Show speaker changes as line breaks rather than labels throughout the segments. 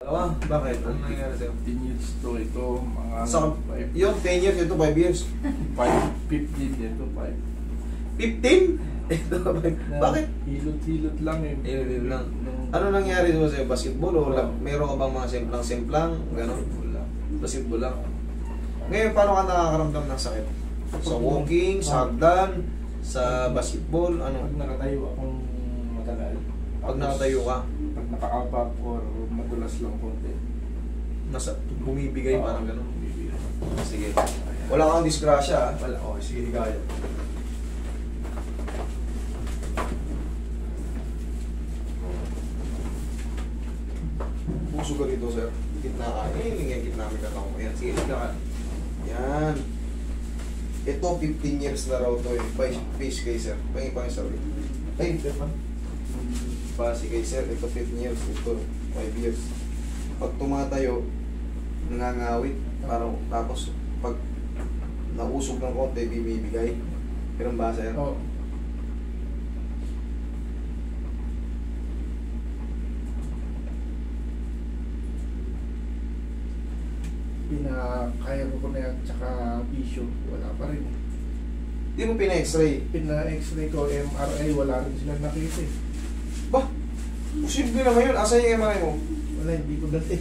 Bakit? Ano nangyari sa'yo?
10 years to ito, mga...
So, yung 10 years, ito 5 years.
15 dito, 5.
15? Ito, bakit?
Hilot-hilot lang eh.
Hilot lang. Ano nangyari mo sa'yo? Basketball o meron ka bang mga simplang-simplang? Ganon? Basketball lang. Ngayon, paano ka nakakaramdam ng sakit? Sa walking, sa hagdan, sa basketball, ano?
Pag nakatayo akong matagal.
Pag nakatayo ka?
Pag nakaapak or madulas lang konti.
Nasa, bumibigay parang ganon?
Bumibigay.
Sige. Wala kang disgrasya ha? Wala. Okay, sige, higaya. Puso ka dito, sir. Gitna ka. Yung gitna may katao mo. Yan, sige, higa ka. Yan. Ito, 15 years na raw to eh. Face kay sir. Pangin sabi. Ay, base kay sir. Ito, 15 years. Ito, 5 years. Pag tumatayo, nangangawit. Parang, tapos, pag nausog ng konti, bibigay. Ganun ba, sir?
Oo. Kaya ko na yan, tsaka bisyo, wala pa rin.
Hindi mo pina-x-ray?
Pina-x-ray ko, MRI, wala rin sila nakita eh.
Ba? Posible na ngayon. Asa yung MRI mo?
Wala, hindi ko dati.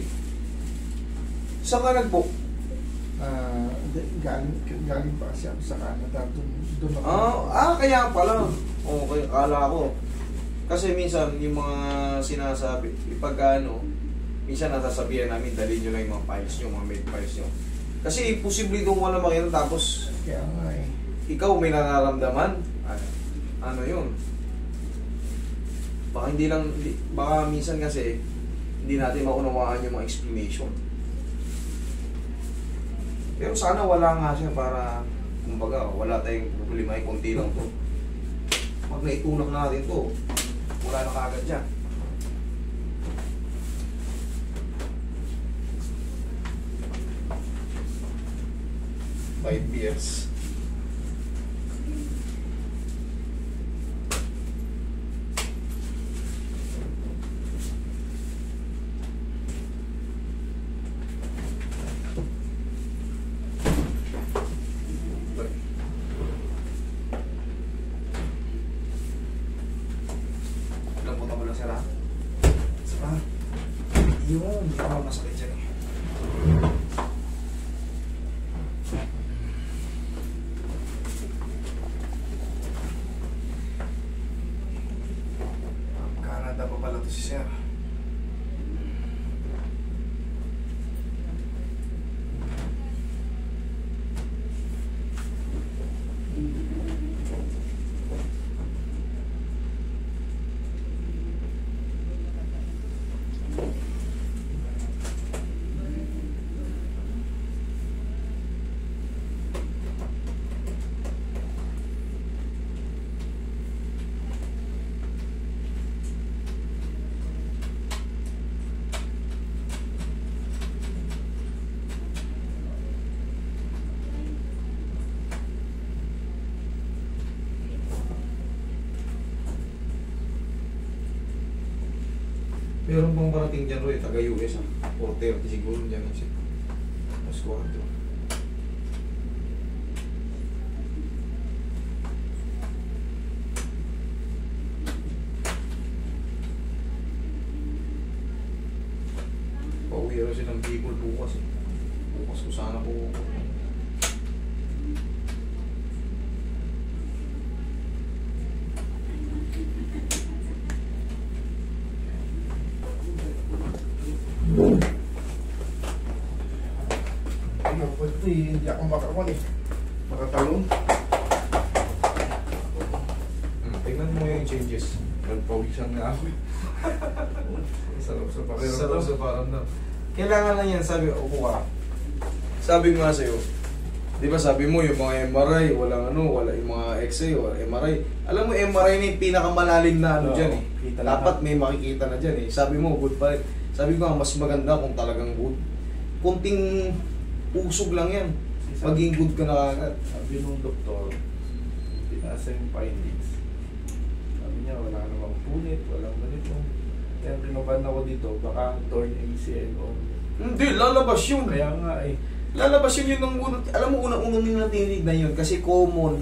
Saan ka nag-book?
Galing pa siya sa Canada, doon ako.
Kaya pala. Okay, akala ko. Kasi minsan, yung mga sinasabi, ipag minsan nasasabihan namin, dalhin nyo lang yung mga files nyo, mga med files nyo. Kasi posible doon wala makita, tapos
kaya nga eh.
Ikaw may nararamdaman. Ano yun? Baka hindi lang, baka minsan kasi, hindi natin maunawaan yung mga explanation. Pero sana wala nga siya para, kumbaga, wala tayong problema, ay konti lang to. Pag naitulak natin to, wala na kaagad dyan. 5 years. Ilang punta mo lang sila? Yun, hindi ako masakit dyan eh. Canada pa pala to si Sir. Meron pang parating dyan, Roy, taga-US, 4:30 siguro dyan siya. Mas kwarto. Pauwi rin siya ng Bicol bukas eh. Bukas ko sana po.
Hindi ako makakuha eh. Makatalon.
Tingnan mo yung changes.
Nagpawisan nga ako eh. Sarap sa pakiramdam.
Sarap sa pakiramdam. Kailangan lang yan, sabi, upo ka. Sabi ko nga sa'yo, di ba sabi mo yung mga MRI, wala yung mga X-ray o MRI. Alam mo, MRI na yung pinakamalalim na dyan eh. Dapat may makikita na dyan eh. Sabi mo, good pa rin. Sabi ko nga, mas maganda kung talagang good. Kunting usog lang yan. Maging good ka na agad.
Sabi nung doktor, pinasa yung findings. Sabi niya, wala namang punit, walang ganito. Kaya pinaban ako dito, baka torn ACL o...
Hindi, lalabas yun.
Kaya nga eh.
Lalabas yun yung unang, alam mo, unang-unang nila natinig na yun kasi common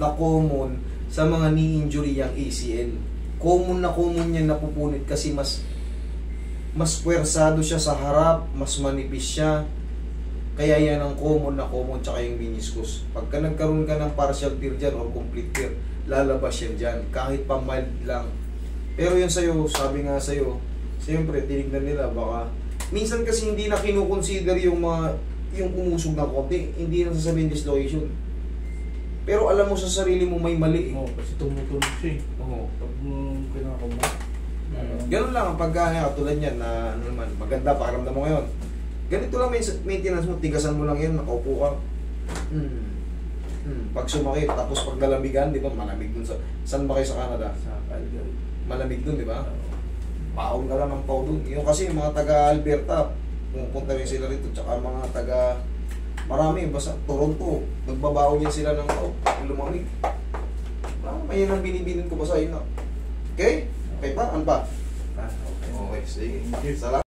sa mga knee injury yung ACL. Common yan napupunit kasi mas puwersado siya sa harap, mas manipis siya. Kaya yan ang common tsaka yung meniscus. Pagka nagkaroon ka ng partial tear dyan or complete tear, lalabas yan dyan, kahit pa mild lang. Pero yun sa'yo, sabi nga sa'yo, siyempre, tinignan nila, baka, minsan kasi hindi na kinukonsider yung umusog na konti, hindi na sasabihin dislocation. Pero alam mo sa sarili mo may mali.
Oo, kasi tumutunog siya eh.
Oo.
Pag kinakamu.
Ganun lang ang pagkaya, tulad yan na ano naman, maganda, pakaramdam mo ngayon. Ganito lang maintenance mo, tigasan mo lang yan, nakaupo ka. Pag sumakit, tapos pag nalamigan, di ba, malamig dun sa... Saan ba kayo sa Canada?
Sa Calgary.
Malamig dun, di ba? Paon ka lang ng pao dun. Yung kasi mga taga-Alberta, pumunta rin sila rito, tsaka mga taga... Marami, basta Toronto, nagbabaon yan sila ng pao, lumamig. May yan ang binibinin ko pa sa ina. Okay? Okay pa? Ano pa?
Okay.
Okay, sige.
Thank you.
Salamat.